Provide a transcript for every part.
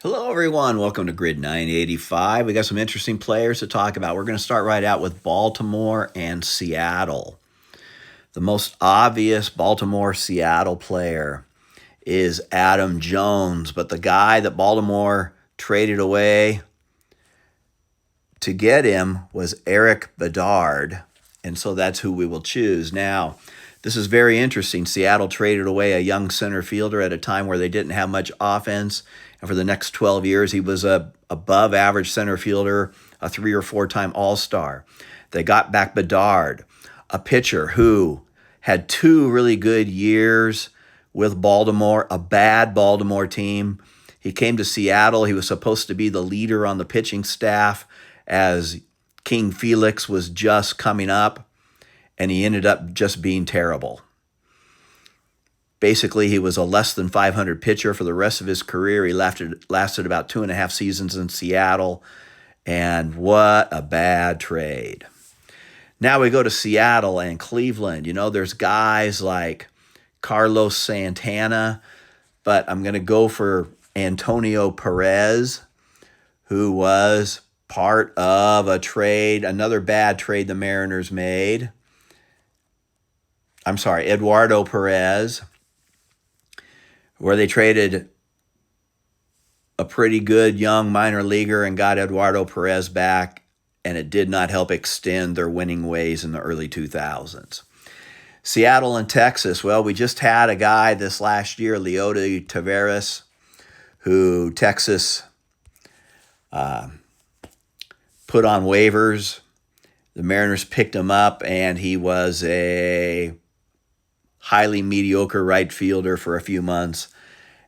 Hello, everyone. Welcome to Grid 985. We got some interesting players to talk about. We're going to start right out with Baltimore and Seattle. The most obvious Baltimore-Seattle player is Adam Jones, but the guy that Baltimore traded away to get him was Eric Bedard, and so that's who we will choose. Now, this is very interesting. Seattle traded away a young center fielder at a time where they didn't have much offense. And for the next 12 years, he was a above average center fielder, a 3 or 4 time All-Star. They got back Bedard, a pitcher who had 2 really good years with Baltimore, a bad Baltimore team. He came to Seattle. He was supposed to be the leader on the pitching staff as King Felix was just coming up, and he ended up just being terrible. Basically, he was a less than 500 pitcher for the rest of his career. He lasted about 2.5 seasons in Seattle, and what a bad trade. Now we go to Seattle and Cleveland. You know, there's guys like Carlos Santana, but I'm going to go for Antonio Perez, who was part of a trade, another bad trade the Mariners made. I'm sorry, Eduardo Perez, where they traded a pretty good young minor leaguer and got Eduardo Perez back, and it did not help extend their winning ways in the early 2000s. Seattle and Texas, well, we just had a guy this last year, Leody Taveras, who Texas put on waivers. The Mariners picked him up, and he was a highly mediocre right fielder for a few months,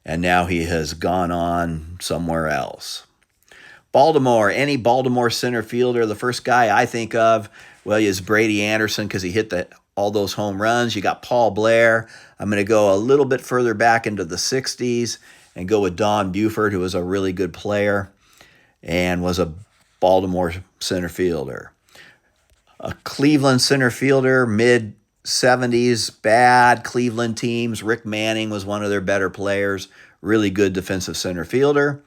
and now he has gone on somewhere else. Baltimore, any Baltimore center fielder, the first guy I think of, well, is Brady Anderson because he hit all those home runs. You got Paul Blair. I'm going to go a little bit further back into the 60s and go with Don Buford, who was a really good player and was a Baltimore center fielder. A Cleveland center fielder, mid-70s, bad Cleveland teams. Rick Manning was one of their better players, really good defensive center fielder.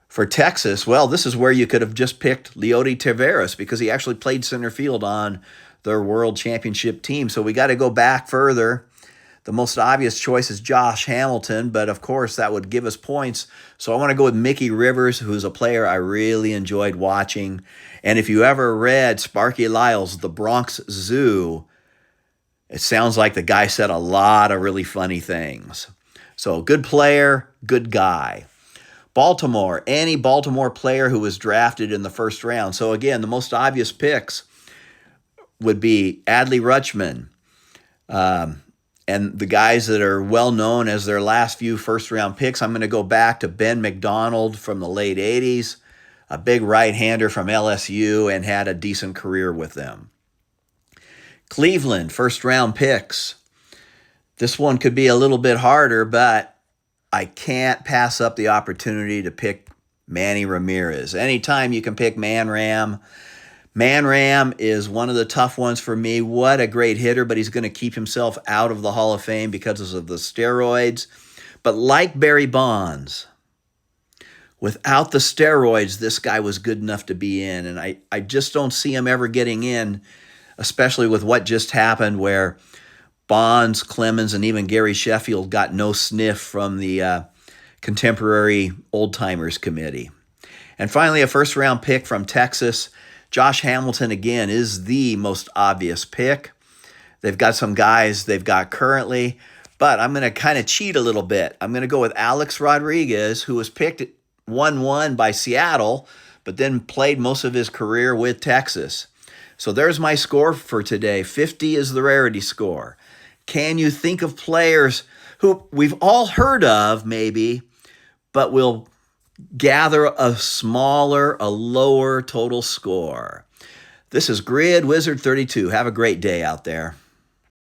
For Texas, well, this is where you could have just picked Leody Taveras because he actually played center field on their world championship team. So we got to go back further. The most obvious choice is Josh Hamilton, but of course that would give us points. So I want to go with Mickey Rivers, who's a player I really enjoyed watching. And if you ever read Sparky Lyle's The Bronx Zoo, it sounds like the guy said a lot of really funny things. So good player, good guy. Baltimore, any Baltimore player who was drafted in the first round. So again, the most obvious picks would be Adley Rutschman, and the guys that are well known as their last few first-round picks. I'm going to go back to Ben McDonald from the late 80s, a big right-hander from LSU, and had a decent career with them. Cleveland, first-round picks. This one could be a little bit harder, but I can't pass up the opportunity to pick Manny Ramirez. Anytime you can pick Man Ram is one of the tough ones for me. What a great hitter, but he's going to keep himself out of the Hall of Fame because of the steroids. But like Barry Bonds, without the steroids, this guy was good enough to be in. And I just don't see him ever getting in, especially with what just happened where Bonds, Clemens, and even Gary Sheffield got no sniff from the Contemporary Old Timers Committee. And finally, a first-round pick from Texas. Josh Hamilton, again, is the most obvious pick. They've got some guys they've got currently, but I'm going to kind of cheat a little bit. I'm going to go with Alex Rodriguez, who was picked 1-1 by Seattle, but then played most of his career with Texas. So there's my score for today. 50 is the rarity score. Can you think of players who we've all heard of, maybe, but will gather a lower total score? This is Grid Wizard 32. Have a great day out there.